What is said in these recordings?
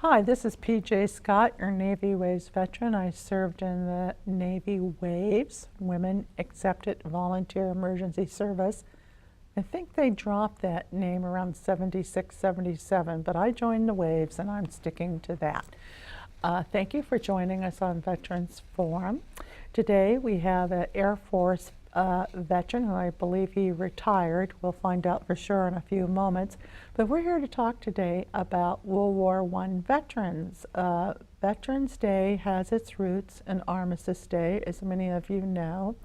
Hi, this is PJ Scott, your Navy Waves veteran. I served in the Navy Waves, Women Accepted Volunteer Emergency Service. I think they dropped that name around 76, 77, but I joined the Waves and I'm sticking to that. Thank you for joining us on Veterans Forum. Today we have an Air Force veteran who I believe he retired. We'll find out for sure in a few moments. But we're here to talk today about World War I veterans. Veterans Day has its roots in Armistice Day, as many of you know.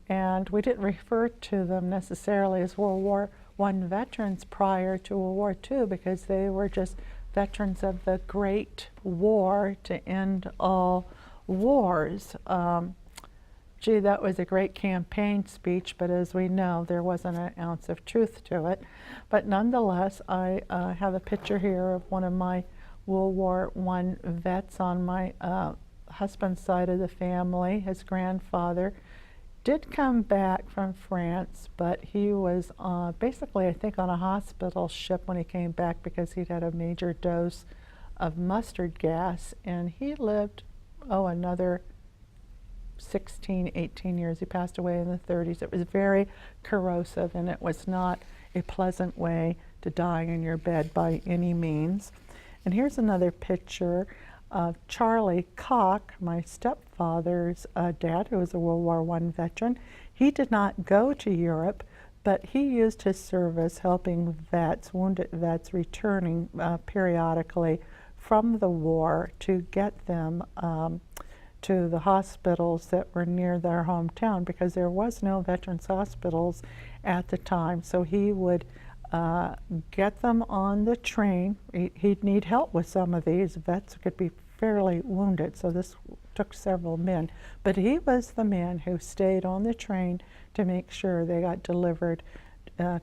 And we didn't refer to them necessarily as World War I veterans prior to World War II because they were just veterans of the Great War to end all wars. Gee, that was a great campaign speech, but as we know, there wasn't an ounce of truth to it. But nonetheless, I have a picture here of one of my World War I vets on my husband's side of the family. His grandfather did come back from France, but he was basically, I think, on a hospital ship when he came back because he'd had a major dose of mustard gas, and he lived, another 16, 18 years. He passed away in the 30s. It was very corrosive, and it was not a pleasant way to die in your bed by any means. And here's another picture of Charlie Koch, my stepfather's dad, who was a World War I veteran. He did not go to Europe, but he used his service helping vets, wounded vets, returning periodically from the war to get them to the hospitals that were near their hometown, because there was no veterans hospitals at the time. So he would get them on the train. He'd need help with some of these. Vets could be fairly wounded, so this took several men. But he was the man who stayed on the train to make sure they got delivered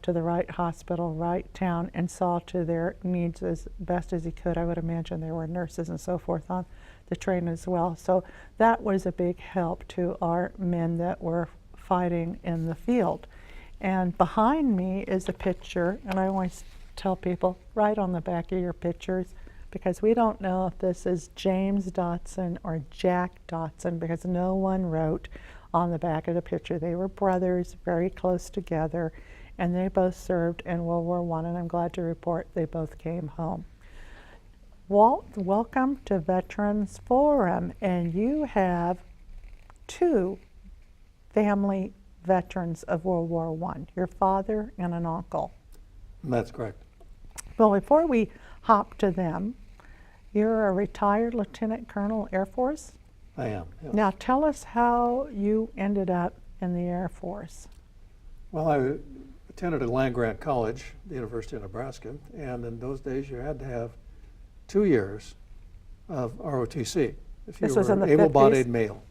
to the right hospital, right town, and saw to their needs as best as he could. I would imagine there were nurses and so forth on the train as well. So that was a big help to our men that were fighting in the field. And behind me is a picture, and I always tell people, write on the back of your pictures, because we don't know if this is James Dotson or Jack Dotson, because no one wrote on the back of the picture. They were brothers, very close together, and they both served in World War I, and I'm glad to report they both came home. Walt, welcome to Veterans Forum, and you have two family veterans of World War I, your father and an uncle. That's correct. Well, before we hop to them, you're a retired Lieutenant Colonel Air Force? I am, yes. Now tell us how you ended up in the Air Force. Well, I attended at land-grant college, the University of Nebraska, and in those days you had to have 2 years of ROTC if you were an able-bodied male.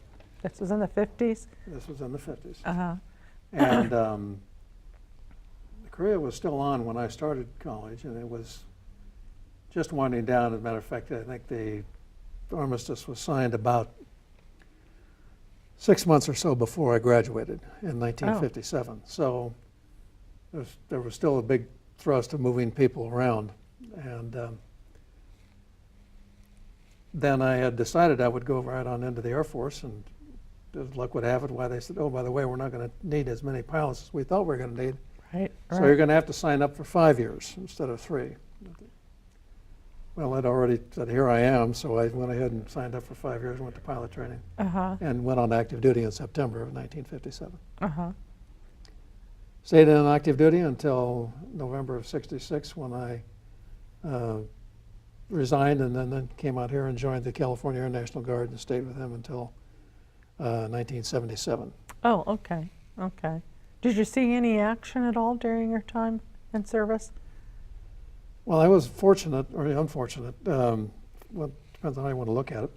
This was in the 50s? This was in the 50s. Uh-huh. And the Korea was still on when I started college, and it was just winding down. As a matter of fact, I think the armistice was signed about 6 months or so before I graduated in 1957. So there was still a big thrust of moving people around. And then I had decided I would go right on into the Air Force, and as luck would have it, why they said, oh, by the way, we're not going to need as many pilots as we thought we were going to need. Right. So you're going to have to sign up for 5 years instead of 3. Well, I'd already said, here I am, so I went ahead and signed up for 5 years, went to pilot training, and went on active duty in September of 1957. Stayed in active duty until November of '66 when I resigned, and then came out here and joined the California Air National Guard and stayed with them until 1977. Oh, okay, okay. Did you see any action at all during your time in service? Well, I was fortunate, or unfortunate, well, depends on how you want to look at it.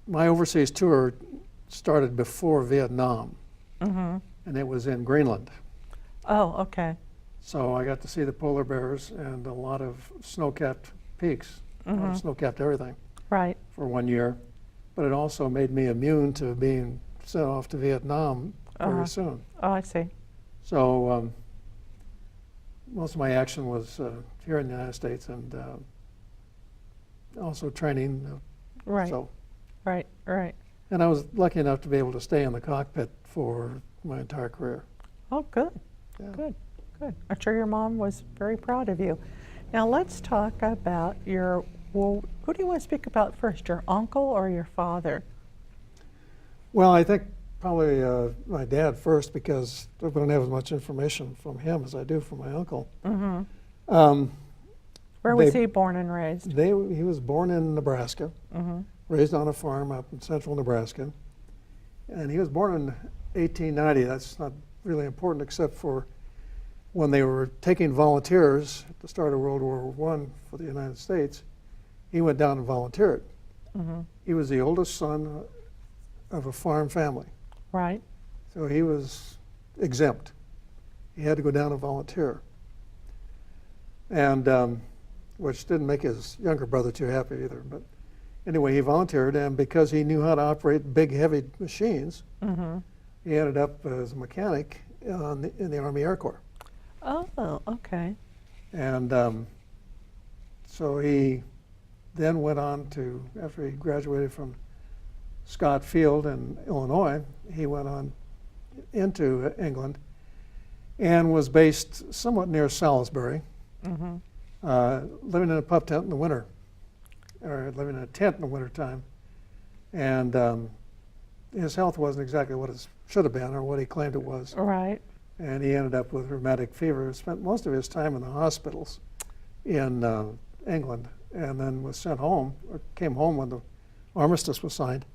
My overseas tour started before Vietnam, and it was in Greenland. Oh, okay. So I got to see the polar bears and a lot of snow-capped peaks, snow-capped everything, right, for 1 year. But it also made me immune to being sent off to Vietnam very soon. Oh, I see. So most of my action was here in the United States, and also training. Right, So, right, right. and I was lucky enough to be able to stay in the cockpit for my entire career. Oh, good, Yeah. good, good. I'm sure your mom was very proud of you. Now let's talk about well, who do you want to speak about first, your uncle or your father? Well, I think probably my dad first, because I don't have as much information from him as I do from my uncle. Mm-hmm. Um, Where was They- he born and raised? he was born in Nebraska, Mm-hmm. raised on a farm up in central Nebraska, and he was born in 1890. That's not really important except for when they were taking volunteers at the start of World War I for the United States, he went down and volunteered. Mm-hmm. He was the oldest son of a farm family, Right. so he was exempt. He had to go down and volunteer, and which didn't make his younger brother too happy either. But anyway, he volunteered, and because he knew how to operate big, heavy machines, Mm-hmm. he ended up as a mechanic in the Army Air Corps. Oh, okay. And so he then went on to, after he graduated from Scott Field in Illinois, he went on into England and was based somewhat near Salisbury, Mm-hmm. living in a pup tent in the winter, or living in a tent in the wintertime. And his health wasn't exactly what it should have been or what he claimed it was. Right. And he ended up with rheumatic fever. Spent most of his time in the hospitals in England, and then was sent home, or came home when the armistice was signed,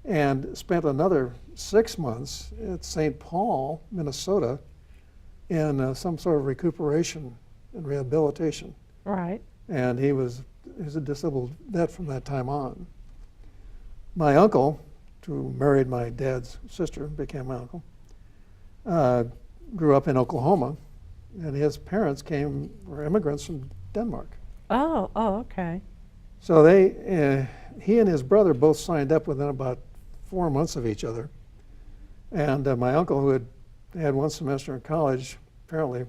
and spent another 6 months at St. Paul, Minnesota, in some sort of recuperation and rehabilitation. Right. And he was a disabled vet from that time on. My uncle, who married my dad's sister, became my uncle, grew up in Oklahoma, and his parents were immigrants from Denmark. Oh, okay. So he and his brother both signed up within about 4 months of each other. And my uncle, who had one semester in college, apparently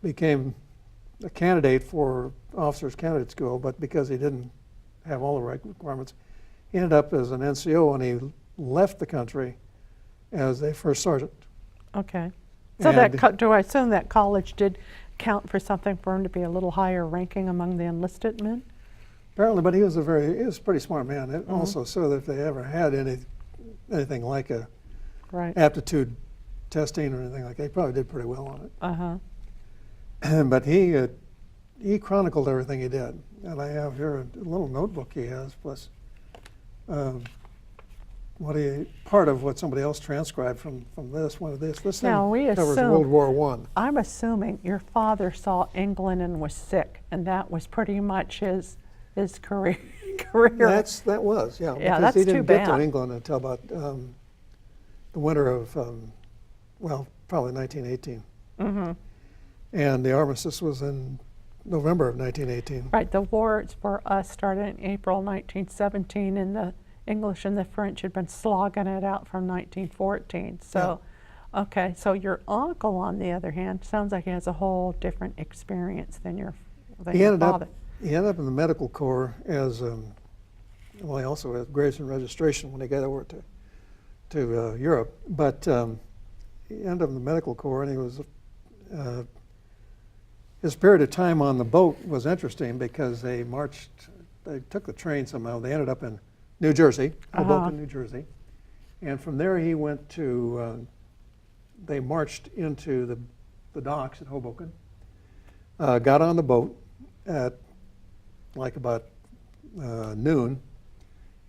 became a candidate for officers candidate school, but because he didn't have all the right requirements, he ended up as an NCO, and he left the country as a first sergeant. Okay. So And- do I assume that college did count for something for him to be a little higher ranking among the enlisted men? Apparently, but he was a pretty smart man. It also, so that if they ever had anything like a Right. aptitude testing or anything like that, he probably did pretty well on Uh-huh. it. But he chronicled everything he did, and I have here a little notebook he has, plus part of what somebody else transcribed from this. One of this. This thing Now, we covers assume- World War One. I'm assuming your father saw England and was sick, and that was pretty much his career. That was, yeah. Yeah, because that's he too didn't get to bad. England until about the winter of, probably 1918. Mm-hmm. And the armistice was in November of 1918. Right. The war for us started in April 1917, and the English and the French had been slogging it out from 1914. So, okay. So your uncle, on the other hand, sounds like he has a whole different experience than your He ended father. He ended up in the medical corps as, he also had graves and registration when he got over to Europe. But he ended up in the medical corps, and he was, his period of time on the boat was interesting because they took the train somehow. They ended up in New Jersey, Hoboken, New Jersey. And from there he went to, they marched into the docks at Hoboken, got on the boat at like about noon,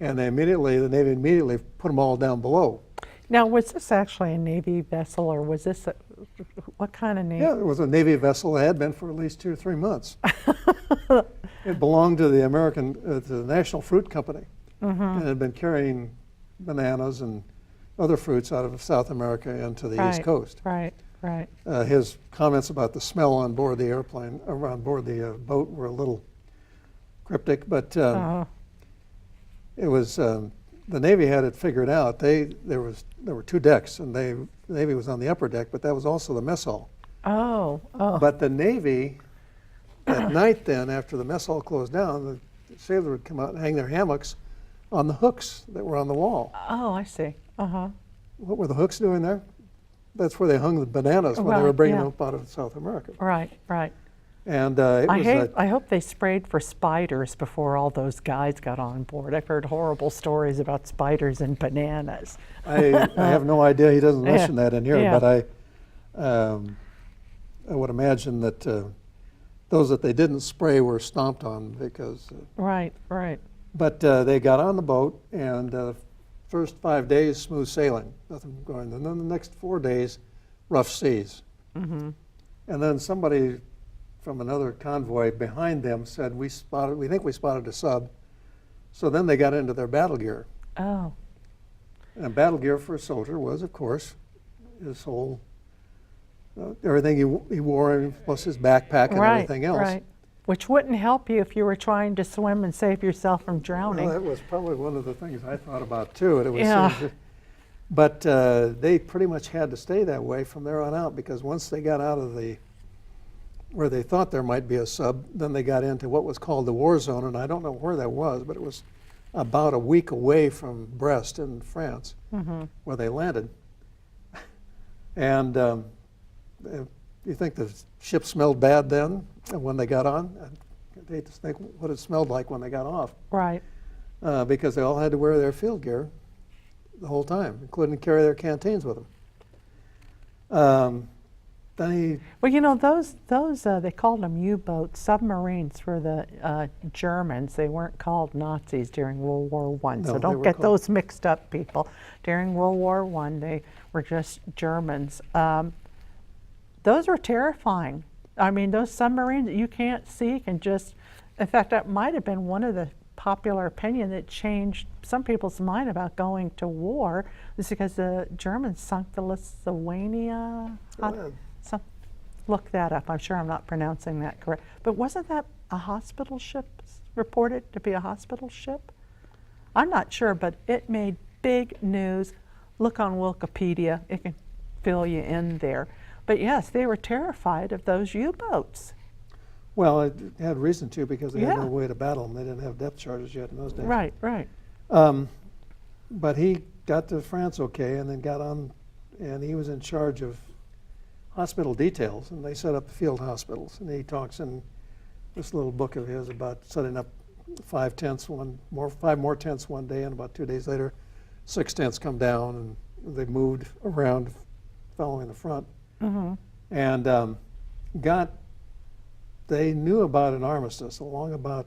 and the Navy immediately put them all down below. Now, was this actually a Navy vessel, or was this what kind of Navy? Yeah, it was a Navy vessel. It had been for at least 2 or 3 months. It belonged to the to the National Fruit Company, and had been carrying bananas and other fruits out of South America into the East Coast. Right, right. His comments about the smell on board the airplane, or on board the boat, were a little cryptic, but it was the Navy had it figured out. There were 2 decks, and the Navy was on the upper deck, but that was also the mess hall. Oh. But the Navy, at night then, after the mess hall closed down, sailors would come out and hang their hammocks on the hooks that were on the wall. Oh, I see. Uh-huh. What were the hooks doing there? That's where they hung the bananas when they were Right, bringing yeah. them up out of South America. Right, right. And it was I hope they sprayed for spiders before all those guys got on board. I've heard horrible stories about spiders and bananas. I have no idea. He doesn't Yeah, mention that in here, yeah. but I would imagine that those that they didn't spray were stomped on because. Right, right. But they got on the boat, and first 5 days smooth sailing, nothing going. And then the next 4 days, rough seas. Mm-hmm. And then somebody from another convoy behind them said, we think we spotted a sub. So then they got into their battle gear. Oh, And battle gear for a soldier was, of course, his whole, everything he wore, plus his backpack and right, everything else. right. Which wouldn't help you if you were trying to swim and save yourself from Well, drowning. that was probably one of the things I thought about too. It was Yeah. But they pretty much had to stay that way from there on out, because once they got out of where they thought there might be a sub, then they got into what was called the war zone, and I don't know where that was, but it was about a week away from Brest in France, Mm-hmm. where they landed. And you think the ship smelled bad then when they got on? I hate to think what it smelled like when they got off, Right. because they all had to wear their field gear the whole time, including carry their canteens with them. Then Well, you know, those they called them U-boats, submarines for the Germans. They weren't called Nazis during World War I, No, so they don't were get called- those mixed up, people. During World War I, they were just Germans. Those were terrifying. I mean, those submarines that you can't see can just, in fact, that might have been one of the popular opinion that changed some people's mind about going to war, is because the Germans sunk the Lithuania. Look that up. I'm sure I'm not pronouncing that correct. But wasn't that a hospital ship, reported to be a hospital ship? I'm not sure, but it made big news. Look on Wikipedia. It can fill you in there. But yes, they were terrified of those U-boats. well, it had reason to, because they had Yeah. no way to battle them. They didn't have depth charges yet in those days. Right, right. But he got to France okay, and then got on, and he was in charge of hospital details, and they set up field hospitals. And he talks in this little book of his about setting up 5 more tents one day, and about 2 days later, 6 tents come down, and they moved around following the front. Mm-hmm. And they knew about an armistice along about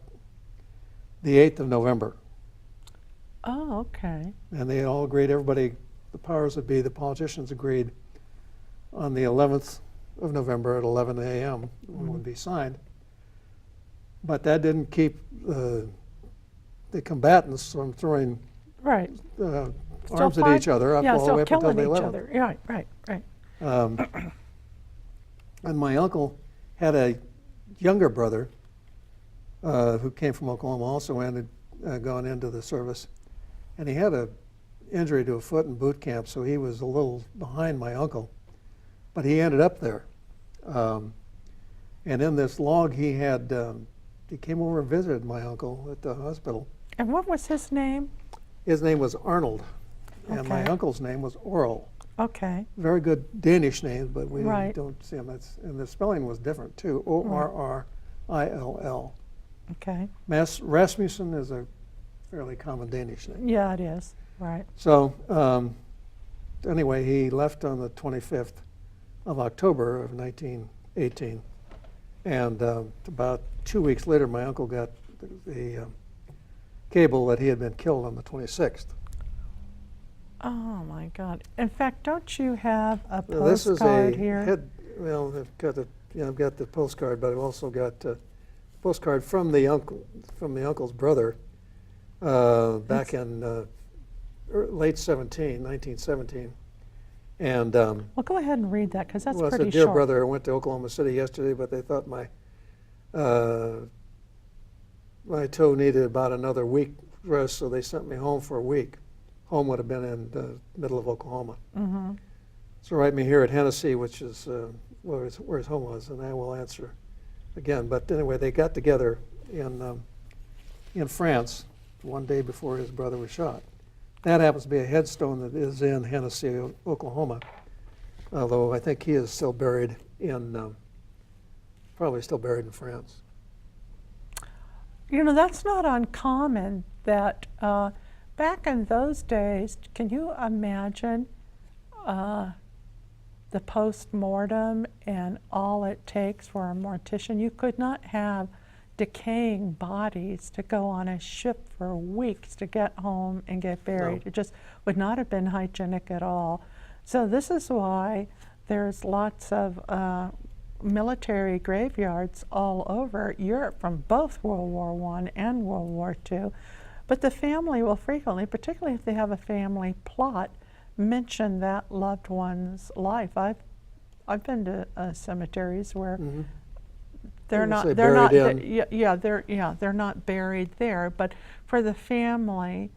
the 8th of November. Oh, okay. And they all agreed, everybody, the powers that be, the politicians agreed on the 11th of November at 11 a.m. when it would be signed. But that didn't keep the combatants from throwing Right. arms at each other Yeah, all the still way up until killing the each 11th. other. Right, right, right. And my uncle had a younger brother who came from Oklahoma also, and had gone into the service. And he had a injury to a foot in boot camp, so he was a little behind my uncle. But he ended up there. And in this log he had, he came over and visited my uncle at the hospital. And what was his name? His name was Arnold, and my Okay. uncle's name was Orl. Okay. Very good Danish names, but we Right. don't see them. And the spelling was different too, Orrill. Okay. Rasmussen is a fairly common Danish name. Yeah, it is. Right. So anyway, he left on the 25th of October of 1918. And about 2 weeks later, my uncle got the cable that he had been killed on the 26th. Oh my God! In fact, don't you have a Now, this is postcard a here? well, I've got the postcard, but I've also got a postcard from the uncle's brother back in late 1917. And Well, go ahead and read that, because that's well, I pretty said, dear short. brother, I went to Oklahoma City yesterday, but they thought my toe needed about another week rest, so they sent me home for a week. Home would have been in the middle of Oklahoma. Mm-hmm. So write me here at Hennessy, which is where his home was, and I will answer again. But anyway, they got together in in France, one day before his brother was shot. That happens to be a headstone that is in Hennessy, Oklahoma, although I think he is still buried in, probably still buried in France. You know, that's not uncommon that back in those days, can you imagine the post-mortem and all it takes for a mortician? You could not have decaying bodies to go on a ship for weeks to get home and get buried. No. It just would not have been hygienic at all. So this is why there's lots of military graveyards all over Europe from both World War I and World War II. But the family will frequently, particularly if they have a family plot, mention that loved one's life. I've been to cemeteries where they're not buried there, but for the family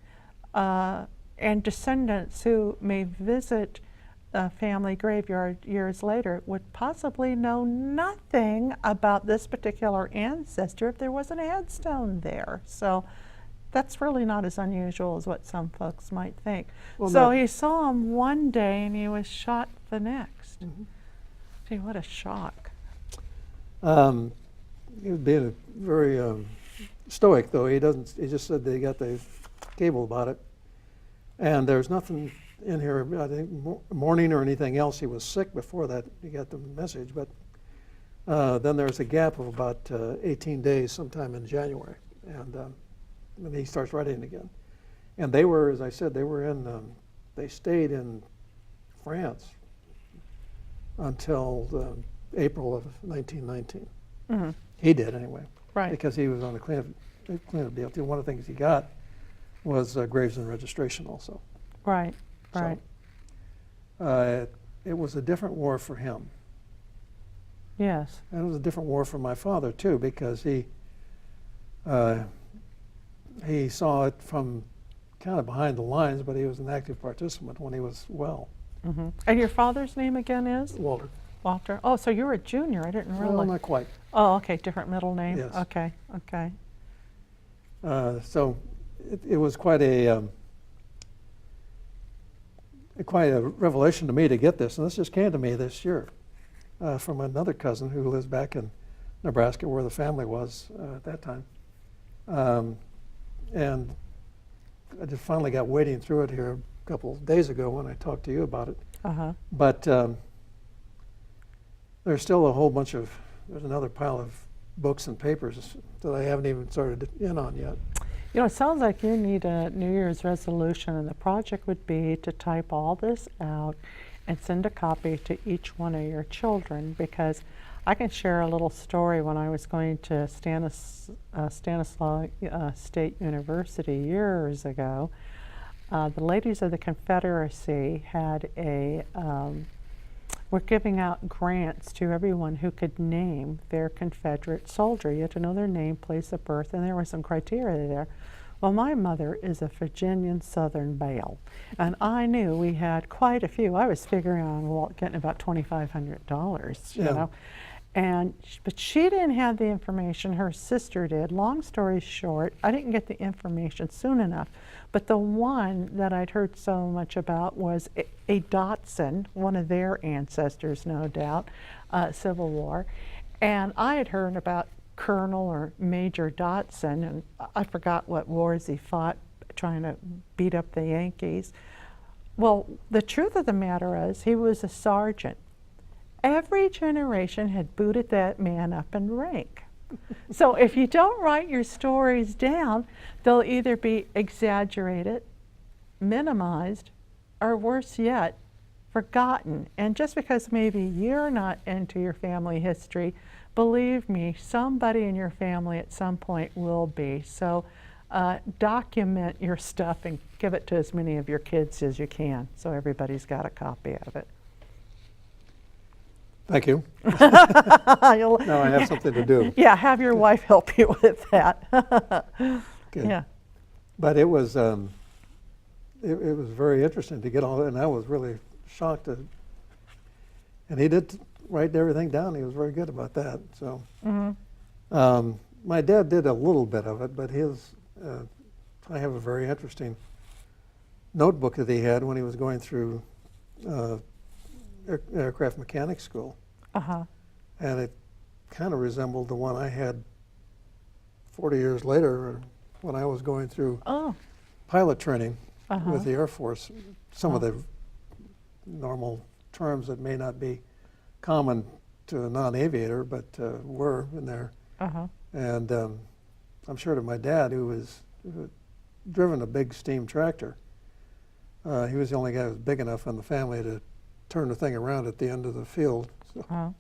and descendants who may visit a family graveyard years later would possibly know nothing about this particular ancestor if there wasn't a headstone there. So that's really not as unusual as what some folks might think. Well, so he saw him one day and he was shot the next. Gee, what a shock. He was being very stoic, though. He just said they got the cable about it. And there's nothing in here, I think, mourning or anything else. He was sick before that. He got the message. But then there's a gap of about 18 days sometime in January. And then he starts writing again. And they were, as I said, they stayed in France until April of 1919. He did, anyway. Right. Because he was on the cleanup deal. One of the things he got was graves and registration also. Right, right. So, it was a different war for him. Yes. And it was a different war for my father, too, because he saw it from kind of behind the lines, but he was an active participant when he was well. And your father's name again is? Walter. Walter. Oh, so you were a junior. I didn't realize. Well, not quite. Oh, okay. Different middle name. Yes. Okay. Okay. So it was quite a revelation to me to get this, and this just came to me this year from another cousin who lives back in Nebraska, where the family was at that time, and I just finally got wading through it here a couple of days ago when I talked to you about it. But there's still a whole bunch of, there's another pile of books and papers that I haven't even started in on yet. You know, it sounds like you need a New Year's resolution, and the project would be to type all this out and send a copy to each one of your children, because I can share a little story. When I was going to Stanislaus State University years ago, the Ladies of the Confederacy had were giving out grants to everyone who could name their Confederate soldier. You had to know their name, place of birth, and there were some criteria there. Well, my mother is a Virginian Southern Belle, and I knew we had quite a few. I was figuring on getting about $2,500, you know. But she didn't have the information, her sister did. Long story short, I didn't get the information soon enough. But the one that I'd heard so much about was a Dotson, one of their ancestors, no doubt, Civil War. And I had heard about Colonel or Major Dotson, and I forgot what wars he fought trying to beat up the Yankees. Well, the truth of the matter is he was a sergeant. Every generation had booted that man up in rank. So if you don't write your stories down, they'll either be exaggerated, minimized, or worse yet, forgotten. And just because maybe you're not into your family history, believe me, somebody in your family at some point will be. So document your stuff and give it to as many of your kids as you can, so everybody's got a copy of it. Thank you. Now I have something to do. Yeah, have your wife help you with that. Good. Yeah. But it was very interesting to get all, and I was really shocked. And he did write everything down. He was very good about that. So, my dad did a little bit of it, but his I have a very interesting notebook that he had when he was going through aircraft mechanics school. Uh-huh. And it kind of resembled the one I had 40 years later when I was going through Oh. pilot training Uh-huh. with the Air Force. Some of Oh. the normal terms that may not be common to a non-aviator, but were in there. Uh-huh. And I'm sure to my dad, who had driven a big steam tractor, he was the only guy who was big enough in the family to turn the thing around at the end of the field. So, Uh-huh.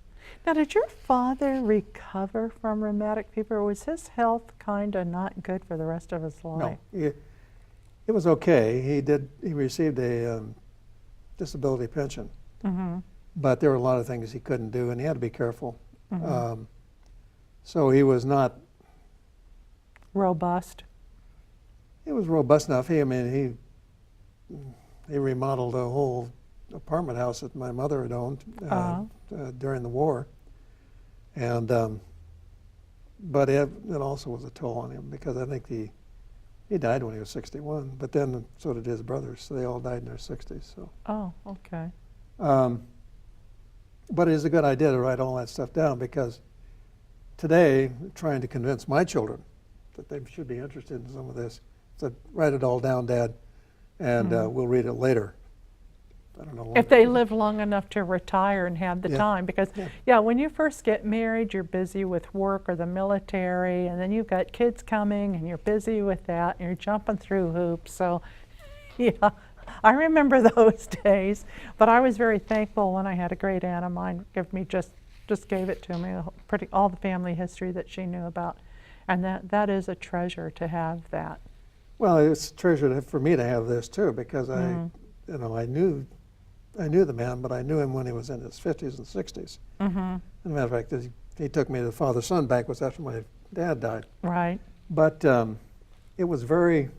Now, did your father recover from rheumatic fever, or was his health kind of not good for the rest of his life? no, it was okay. He received a disability pension, Mm-hmm. but there were a lot of things he couldn't do, and he had to be careful. Mm-hmm. So he was not. Robust? He was robust enough. He remodeled a whole apartment house that my mother had owned during the war, and but it also was a toll on him, because I think he died when he was 61. But then so did his brothers. So they all died in their 60s. So. Oh, okay. But it is a good idea to write all that stuff down, because today, trying to convince my children that they should be interested in some of this, so write it all down, Dad, and we'll read it later. I don't know. If they live long enough to retire and have the Yeah. time, because when you first get married, you're busy with work or the military, and then you've got kids coming, and you're busy with that, and you're jumping through hoops. So, yeah, I remember those days. But I was very thankful when I had a great aunt of mine give me just gave it to me, all the family history that she knew about, and that is a treasure to have that. Well, it's a treasure for me to have this too, because I knew the man, but I knew him when he was in his 50s and 60s. Mm-hmm. As a matter of fact, he took me to the father-son banquets after my dad died. Right. But it was it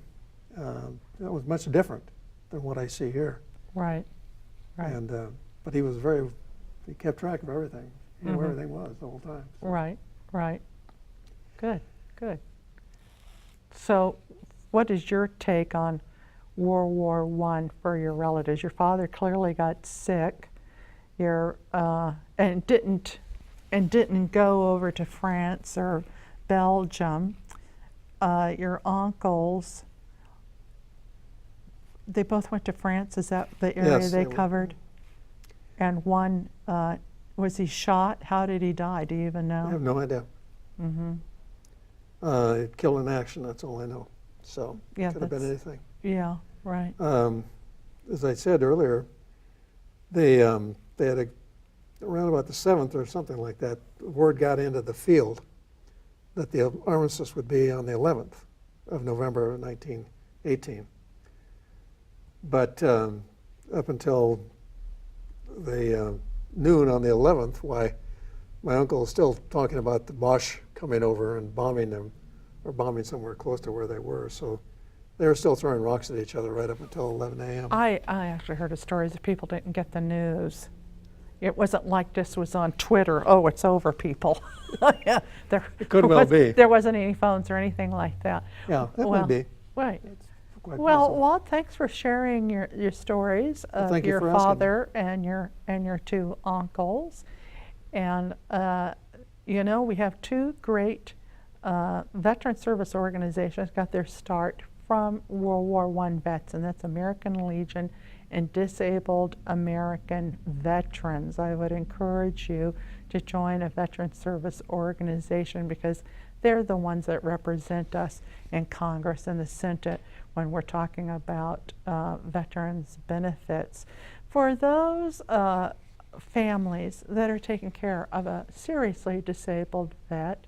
was much different than what I see here. Right. Right. And but he kept track of everything. He knew where everything was the whole time. So. Right. Right. Good. Good. So, what is your take on World War I for your relatives? Your father clearly got sick, and didn't go over to France or Belgium. Your uncles, they both went to France. Is that the area Yes, they they were. covered? And one, was he shot? How did he die? Do you even know? I have no idea. Mm-hmm. Killed in action, that's all I know. So, Yeah, could have been that's- anything. Yeah. Right. As I said earlier, they had around about the 7th or something like that, word got into the field that the armistice would be on the 11th of November of 1918. But up until the noon on the 11th, why, my uncle is still talking about the Boche coming over and bombing them, or bombing somewhere close to where they were. So they were still throwing rocks at each other right up until 11 a.m. I actually heard of stories that people didn't get the news. It wasn't like this was on Twitter. Oh, it's over, people. Yeah, It could well be. There wasn't any phones or anything like that. Yeah, that Well, would be. Right. It's quite Well, possible. Walt, thanks for sharing your stories of thank you your for asking. father and your two uncles. And we have two great veteran service organizations got their start from World War I vets, and that's American Legion and Disabled American Veterans. I would encourage you to join a veteran service organization, because they're the ones that represent us in Congress and the Senate when we're talking about veterans benefits. For those families that are taking care of a seriously disabled vet,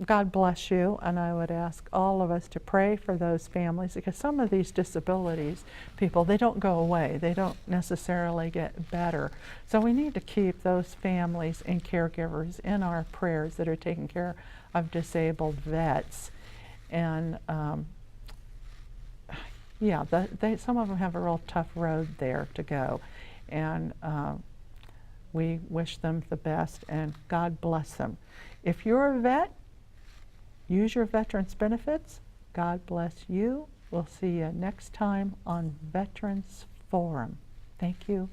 God bless you, and I would ask all of us to pray for those families, because some of these disabilities, people, they don't go away. They don't necessarily get better. So we need to keep those families and caregivers in our prayers that are taking care of disabled vets. And some of them have a real tough road there to go. And we wish them the best, and God bless them. If you're a vet, use your veterans benefits. God bless you. We'll see you next time on Veterans Forum. Thank you.